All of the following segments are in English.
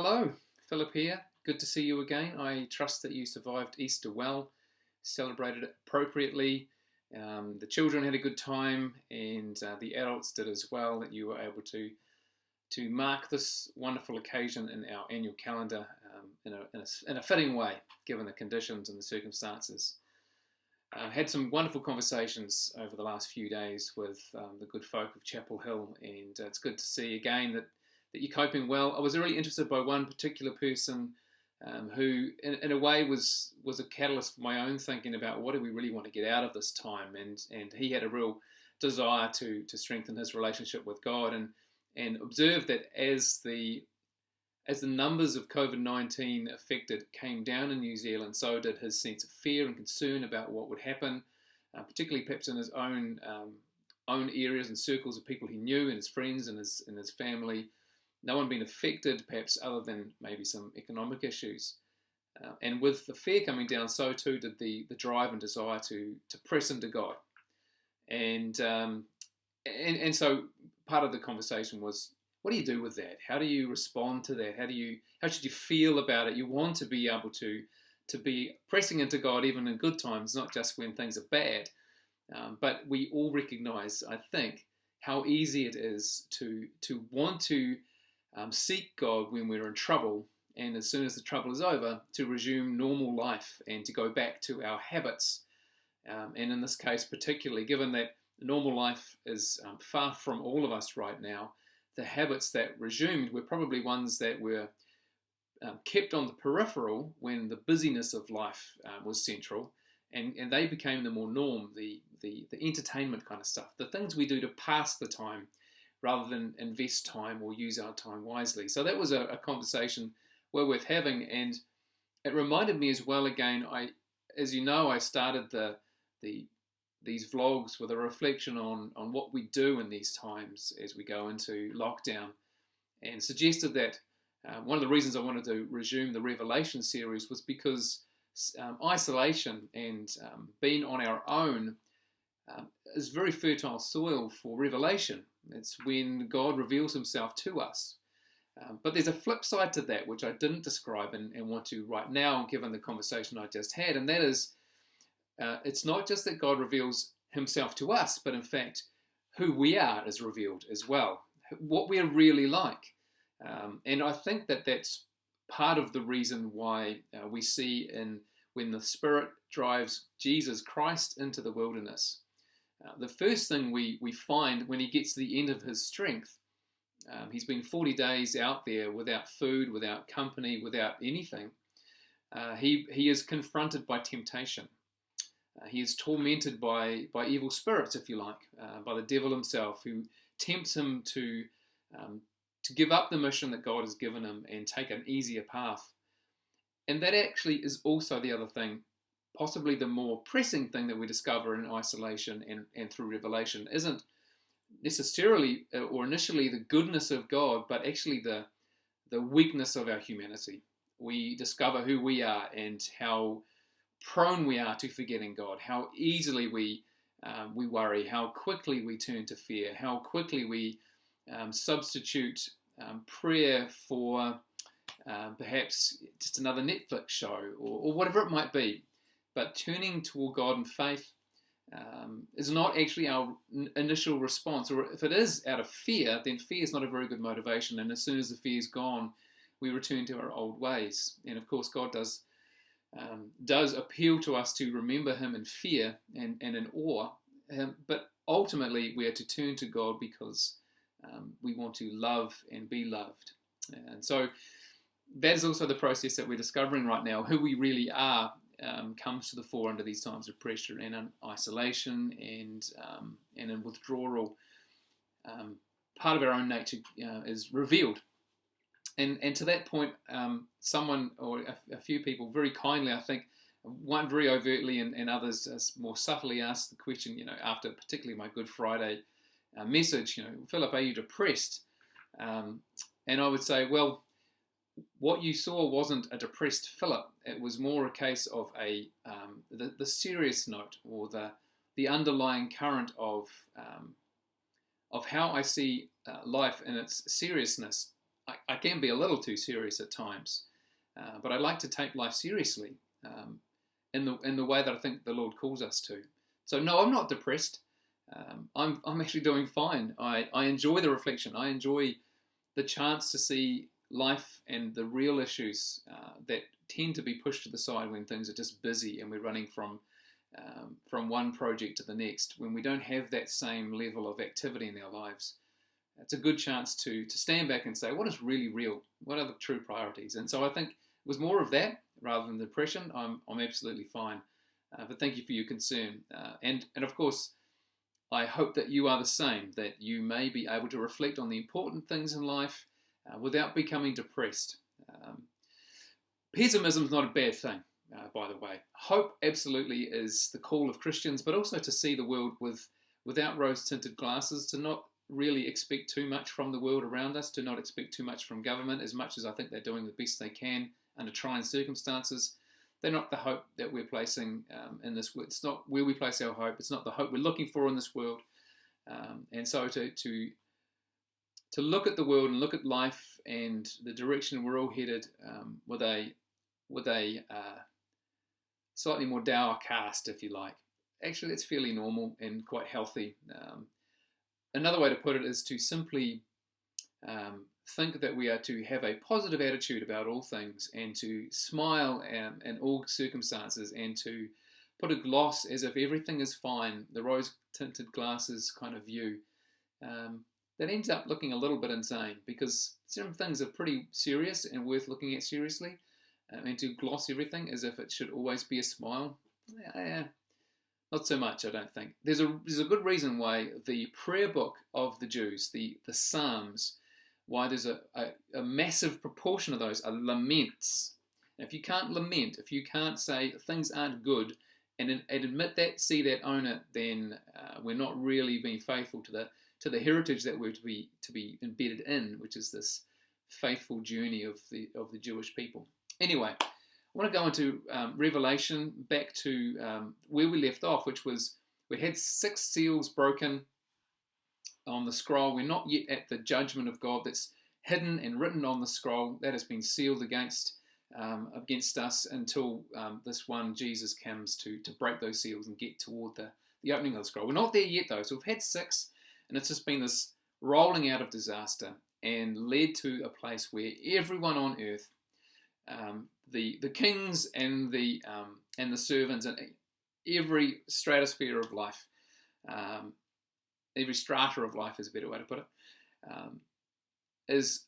Hello, Philip here. Good to see you again. I trust that you survived Easter well, celebrated it appropriately. The children had a good time, and the adults did as well. That you were able to mark this wonderful occasion in our annual calendar in a fitting way, given the conditions and the circumstances. Had some wonderful conversations over the last few days with the good folk of Chapel Hill, and it's good to see again that you're coping well. I was really interested by one particular person who, in a way, was a catalyst for my own thinking about what do we really want to get out of this time, and he had a real desire to strengthen his relationship with God, and observed that as the numbers of COVID-19 affected came down in New Zealand, so did his sense of fear and concern about what would happen, particularly perhaps in his own areas and circles of people he knew, and his friends and his family. No one been affected, perhaps, other than maybe some economic issues. And with the fear coming down, so too did the drive and desire to press into God. And so part of the conversation was, what do you do with that? How do you respond to that? How should you feel about it? You want to be able to be pressing into God even in good times, not just when things are bad. But we all recognize, I think, how easy it is to want to seek God when we're in trouble, and as soon as the trouble is over, to resume normal life and to go back to our habits. And in this case, particularly, given that normal life is far from all of us right now, the habits that resumed were probably ones that were kept on the peripheral when the busyness of life was central, and they became the more norm, the entertainment kind of stuff, the things we do to pass the time rather than invest time or use our time wisely. So that was a conversation well worth having, and it reminded me as well again, as you know, I started these vlogs with a reflection on what we do in these times as we go into lockdown, and suggested that one of the reasons I wanted to resume the Revelation series was because isolation and being on our own is very fertile soil for revelation. It's when God reveals himself to us. But there's a flip side to that, which I didn't describe and want to right now, given the conversation I just had, and that is, it's not just that God reveals himself to us, but in fact, who we are is revealed as well, what we're really like. And I think that that's part of the reason why we see when the Spirit drives Jesus Christ into the wilderness, the first thing we find when he gets to the end of his strength, he's been 40 days out there without food, without company, without anything. He is confronted by temptation. He is tormented by evil spirits, if you like, by the devil himself, who tempts him to give up the mission that God has given him and take an easier path. And that actually is also the other thing, possibly the more pressing thing that we discover in isolation and through revelation isn't necessarily or initially the goodness of God, but actually the weakness of our humanity. We discover who we are and how prone we are to forgetting God, how easily we worry, how quickly we turn to fear, how quickly we substitute prayer for perhaps just another Netflix show or whatever it might be. But turning toward God in faith is not actually our initial response, or if it is out of fear, then fear is not a very good motivation, and as soon as the fear is gone, we return to our old ways. And of course, God does appeal to us to remember him in fear and in awe, but ultimately we are to turn to God because we want to love and be loved. And so that is also the process that we're discovering right now. Who we really are comes to the fore under these times of pressure and in isolation and in withdrawal. Part of our own nature is revealed. And to that point, someone or a few people very kindly, I think, one very overtly and others more subtly asked the question, after particularly my Good Friday message, Philip, are you depressed? And I would say, well, what you saw wasn't a depressed Philip. It was more a case of the serious note or the underlying current of how I see life in its seriousness I can be a little too serious at times, but I like to take life seriously in the way that I think the Lord calls us to. So no, I'm not depressed. I'm actually doing fine. I enjoy the reflection. I enjoy the chance to see life and the real issues that tend to be pushed to the side when things are just busy and we're running from one project to the next, when we don't have that same level of activity in our lives. It's a good chance to stand back and say, what is really real? What are the true priorities? And so I think it was more of that rather than depression. I'm absolutely fine. But thank you for your concern. And of course, I hope that you are the same, that you may be able to reflect on the important things in life without becoming depressed. Pessimism is not a bad thing, by the way. Hope absolutely is the call of Christians, but also to see the world without rose-tinted glasses, to not really expect too much from the world around us, to not expect too much from government, as much as I think they're doing the best they can under trying circumstances. They're not the hope that we're placing in this world. It's not where we place our hope. It's not the hope we're looking for in this world. And so to look at the world and look at life and the direction we're all headed with a slightly more dour cast, if you like. Actually, that's fairly normal and quite healthy. Another way to put it is to simply think that we are to have a positive attitude about all things and to smile in all circumstances and to put a gloss as if everything is fine, the rose-tinted glasses kind of view. That ends up looking a little bit insane because some things are pretty serious and worth looking at seriously. And to gloss everything as if it should always be a smile, not so much, I don't think. There's a good reason why the prayer book of the Jews, the Psalms, why there's a massive proportion of those are laments. And if you can't lament, if you can't say things aren't good and admit that, see that, own it, then we're not really being faithful to the heritage that we're to be embedded in, which is this faithful journey of the Jewish people. Anyway, I want to go into Revelation, back to where we left off, which was we had 6 seals broken on the scroll. We're not yet at the judgment of God that's hidden and written on the scroll. That has been sealed against us until this one, Jesus, comes to break those seals and get toward the opening of the scroll. We're not there yet, though. So we've had 6, and it's just been this rolling out of disaster and led to a place where everyone on earth, the kings and the servants and every stratosphere of life, every strata of life is a better way to put it, is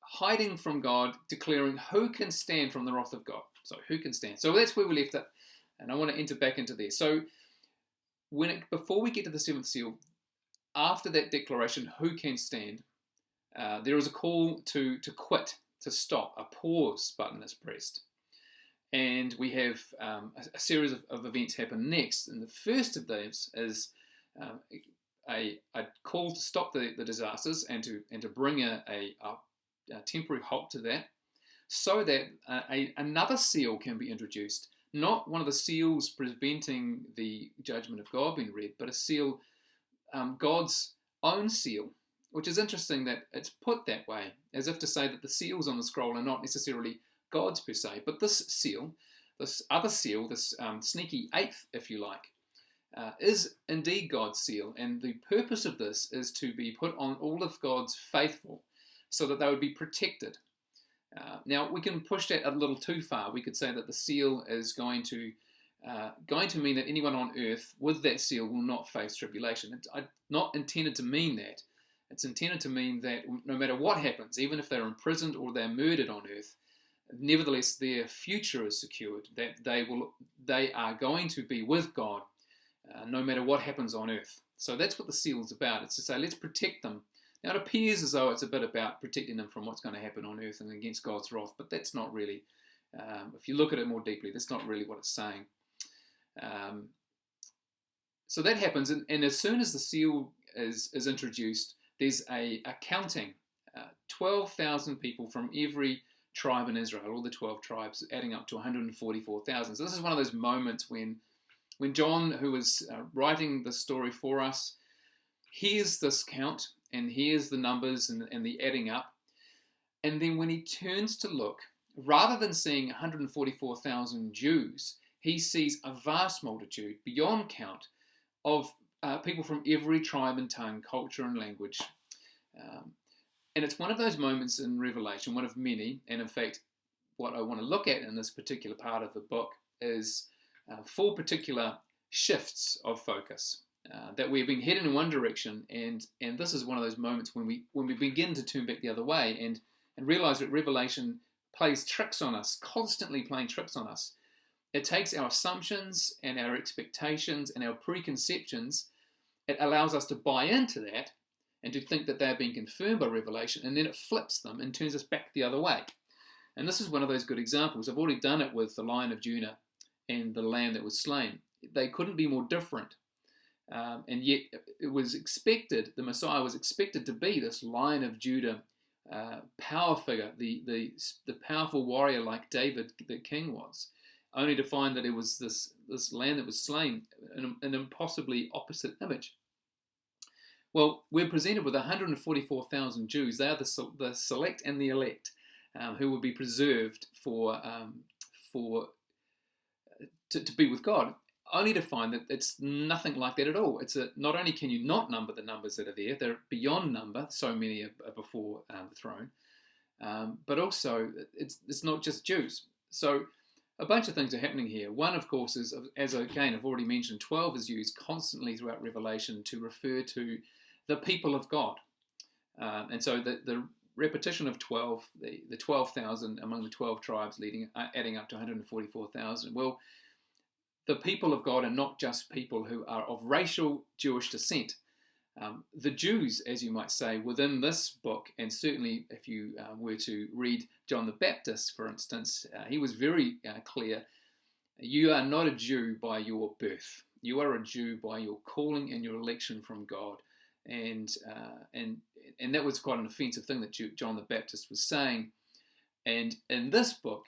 hiding from God, declaring who can stand from the wrath of God. So who can stand? So that's where we left it, and I want to enter back into there. So before we get to the 7th seal, after that declaration, who can stand, there is a call to quit, to stop. A pause button is pressed. And we have a series of events happen next. And the first of these is a call to stop the disasters and to bring a temporary halt to that, so that another seal can be introduced. Not one of the seals preventing the judgment of God being read, but a seal, God's own seal, which is interesting that it's put that way, as if to say that the seals on the scroll are not necessarily God's per se, but this seal, this other seal, this sneaky 8th, if you like, is indeed God's seal. And the purpose of this is to be put on all of God's faithful so that they would be protected. Now, we can push that a little too far. We could say that the seal is going to mean that anyone on earth with that seal will not face tribulation. It's not intended to mean that. It's intended to mean that no matter what happens, even if they're imprisoned or they're murdered on earth, nevertheless their future is secured, that they are going to be with God no matter what happens on earth. So that's what the seal is about. It's to say, let's protect them. Now, it appears as though it's a bit about protecting them from what's going to happen on earth and against God's wrath, but that's not really, if you look at it more deeply, that's not really what it's saying. So that happens, and as soon as the seal is introduced, there's a counting. 12,000 people from every tribe in Israel, all the 12 tribes, adding up to 144,000. So this is one of those moments when John, who was writing the story for us, hears this count and hears the numbers and the adding up. And then when he turns to look, rather than seeing 144,000 Jews, he sees a vast multitude, beyond count, of people from every tribe and tongue, culture and language. And it's one of those moments in Revelation, one of many, and in fact, what I want to look at in this particular part of the book is 4 particular shifts of focus. That we've been heading in one direction, and this is one of those moments when we begin to turn back the other way and realize that Revelation plays tricks on us, constantly playing tricks on us. It takes our assumptions and our expectations and our preconceptions. It allows us to buy into that and to think that they're being confirmed by Revelation, and then it flips them and turns us back the other way. And this is one of those good examples. I've already done it with the Lion of Judah and the Lamb that was slain. They couldn't be more different. And yet it was expected, the Messiah was expected to be this Lion of Judah power figure, the powerful warrior like David the king was, only to find that it was this lamb that was slain, an impossibly opposite image. Well, we're presented with 144,000 Jews. They are the select and the elect, who will be preserved to be with God, only to find that it's nothing like that at all. Not only can you not number the numbers that are there, they're beyond number, so many are before the throne, but also it's not just Jews. So a bunch of things are happening here. One, of course, is, as again I've already mentioned, 12 is used constantly throughout Revelation to refer to the people of God. And so the repetition of 12, the 12,000 among the 12 tribes adding up to 144,000. Well, the people of God are not just people who are of racial Jewish descent. The Jews, as you might say, within this book, and certainly if you were to read John the Baptist, for instance, he was very clear. You are not a Jew by your birth. You are a Jew by your calling and your election from God. And that was quite an offensive thing that John the Baptist was saying. And in this book,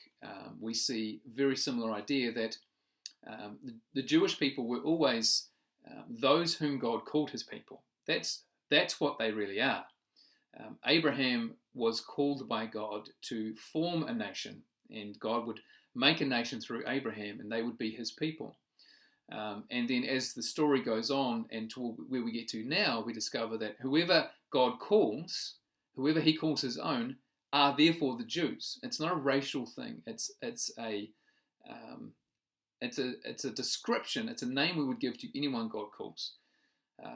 we see a very similar idea that the Jewish people were always those whom God called his people. That's what they really are. Abraham was called by God to form a nation, and God would make a nation through Abraham, and they would be his people. And then as the story goes on and to where we get to now, we discover that whoever God calls, whoever he calls his own, are therefore the Jews. It's not a racial thing. It's a description. It's a name we would give to anyone God calls.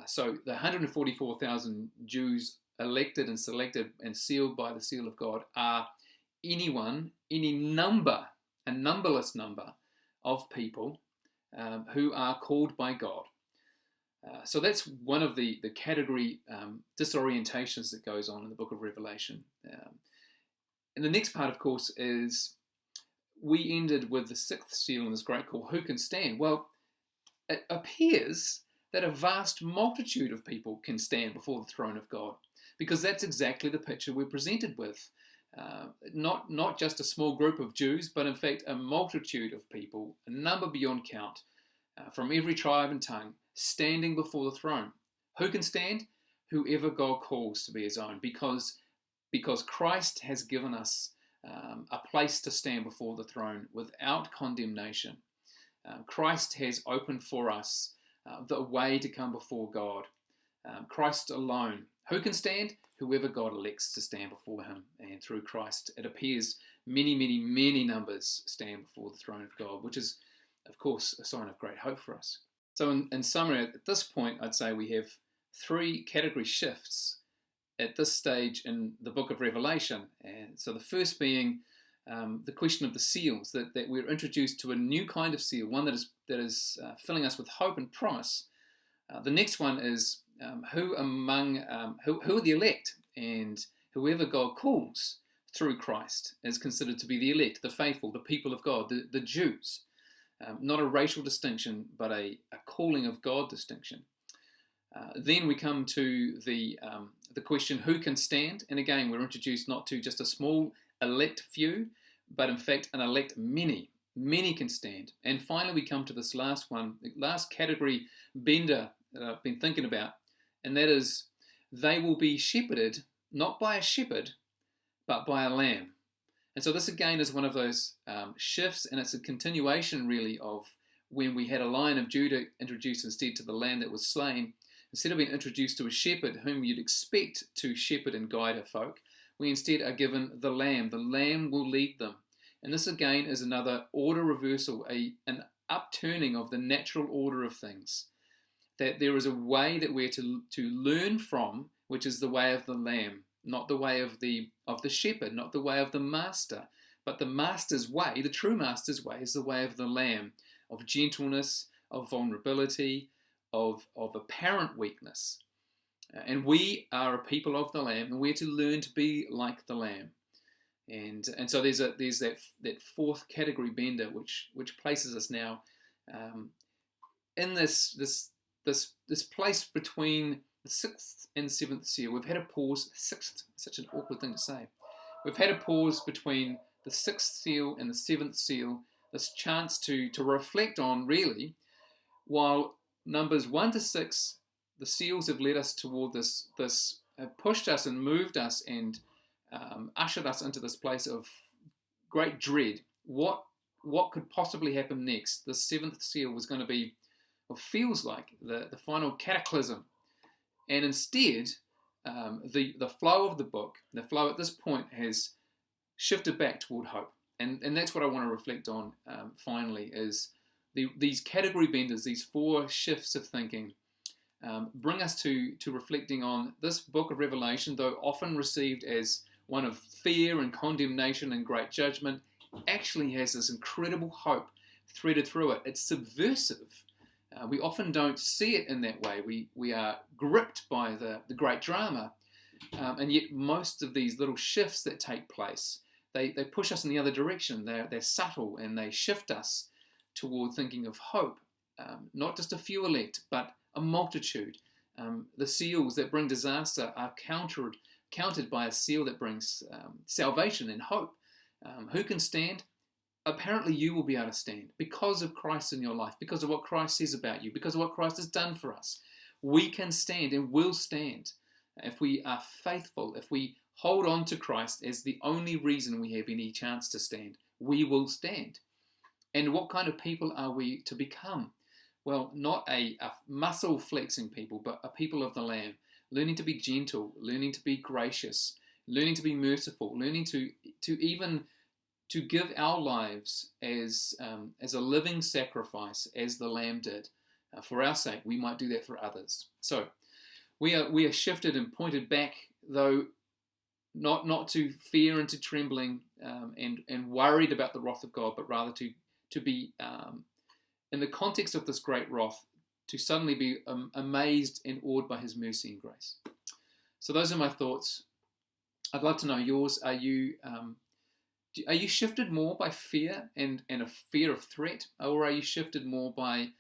So the 144,000 Jews elected and selected and sealed by the seal of God are anyone, any number, a numberless number of people who are called by God. So that's one of the category disorientations that goes on in the book of Revelation. And the next part, of course, is we ended with the 6th seal in this great call, who can stand? Well, it appears that a vast multitude of people can stand before the throne of God, because that's exactly the picture we're presented with. Not just a small group of Jews, but in fact a multitude of people, a number beyond count, from every tribe and tongue, standing before the throne. Who can stand? Whoever God calls to be his own, because Christ has given us a place to stand before the throne without condemnation. Christ has opened for us the way to come before God. Christ alone. Who can stand? Whoever God elects to stand before him. And through Christ, it appears many, many, many numbers stand before the throne of God, which is, of course, a sign of great hope for us. So in summary, at this point, I'd say we have 3 category shifts at this stage in the book of Revelation. And so the first being the question of the seals, that we're introduced to a new kind of seal, one that is filling us with hope and promise. The next one is who are the elect, and whoever God calls through Christ is considered to be the elect, the faithful, the people of God, the Jews. Not a racial distinction, but a calling of God distinction. Then we come to the question, who can stand? And again, we're introduced not to just a small elect few, but in fact an elect many. Many can stand. And finally we come to this last one, the last category bender that I've been thinking about, and that is they will be shepherded not by a shepherd, but by a lamb. And so this again is one of those shifts, and it's a continuation really of when we had a Lion of Judah introduced instead to the lamb that was slain. Instead of being introduced to a shepherd whom you'd expect to shepherd and guide her folk, we instead are given the lamb. The lamb will lead them. And this again is another order reversal, an upturning of the natural order of things. That there is a way that we're to learn from, which is the way of the lamb, not the way of the shepherd, not the way of the master, but the master's way, the true master's way, is the way of the lamb, of gentleness, of vulnerability, of apparent weakness. And we are a people of the lamb, and we're to learn to be like the lamb. And so there's that fourth category bender, which places us now in this place between the sixth and seventh seal. We've had a pause. Sixth, such an awkward thing to say. We've had a pause between the sixth seal and the seventh seal. This chance to reflect on, really, while numbers 1 to 6, the seals have led us toward this have pushed us and moved us and ushered us into this place of great dread. What could possibly happen next? The seventh seal was going to be, or feels like, the final cataclysm. And instead, the flow of the book, the flow at this point, has shifted back toward hope. And that's what I want to reflect on finally, is these category benders, these 4 shifts of thinking, bring us to reflecting on this book of Revelation, though often received as one of fear and condemnation and great judgment, actually has this incredible hope threaded through it. It's subversive. We often don't see it in that way. We are gripped by the great drama, and yet most of these little shifts that take place, they push us in the other direction. They're subtle, and they shift us toward thinking of hope, not just a few elect, but a multitude. The seals that bring disaster are countered by a seal that brings salvation and hope. Who can stand? Apparently you will be able to stand because of Christ in your life, because of what Christ says about you, because of what Christ has done for us. We can stand and will stand if we are faithful, if we hold on to Christ as the only reason we have any chance to stand. We will stand. And what kind of people are we to become? Well, not a muscle flexing people, but a people of the Lamb, learning to be gentle, learning to be gracious, learning to be merciful, learning to even to give our lives as a living sacrifice, as the Lamb did, for our sake. We might do that for others. So we are shifted and pointed back, though not to fear and to trembling and worried about the wrath of God, but rather to be in the context of this great wrath, to suddenly be amazed and awed by His mercy and grace. So those are my thoughts. I'd love to know yours. Are you shifted more by fear and a fear of threat, or are you shifted more by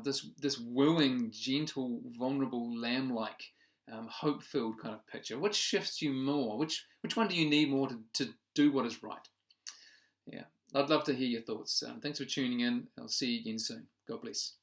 this wooing, gentle, vulnerable, lamb-like, hope-filled kind of picture? Which shifts you more? Which one do you need more to do what is right? Yeah, I'd love to hear your thoughts. Thanks for tuning in. I'll see you again soon. God bless.